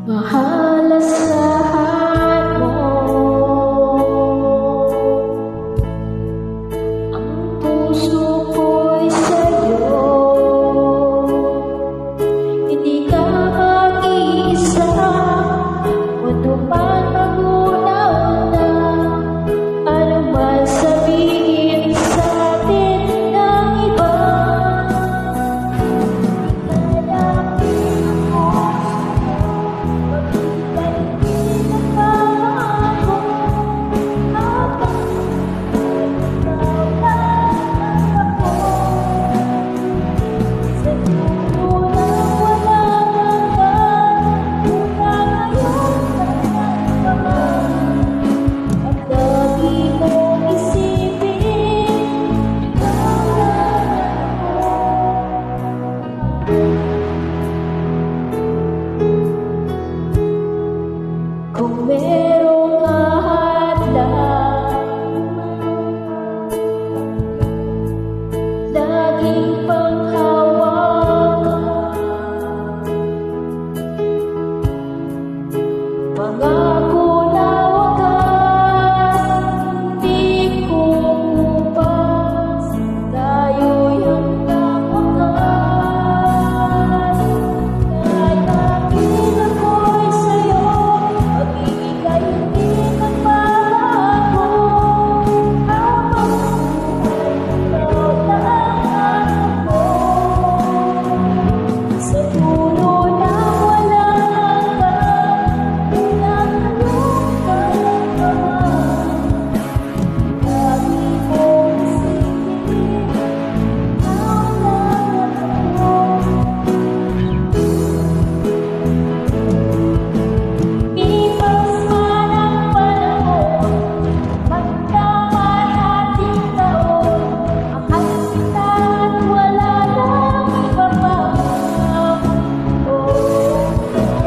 Mahalasahan mo ang puso ko'y sa'yo. Hindi ka mag-iisa, ano man mag-una-una, ano man sabihin sa'tin ng iba. Kung merong kahadlang, laging panghawakan. Pangako na wakas, hindi ko upas, tayo'y hanggang wakas. Kahit aking ako'y sa'yo, pag-ibigay hindi magbabago. Habang ikaw na ang ako, sa dulo na walang hanggan, pinagulong kalamdaman. Lagi kong isipin ang lahat mo. Lipas man ang panahon, magdaman ating taon, mahal kita at wala nang iba pa.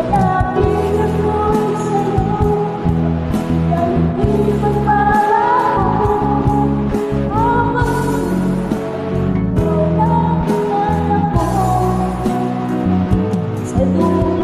Lalapit ako'y sa'yo, dahil di magbabago. Habang ikaw lang ang ako, sa dulo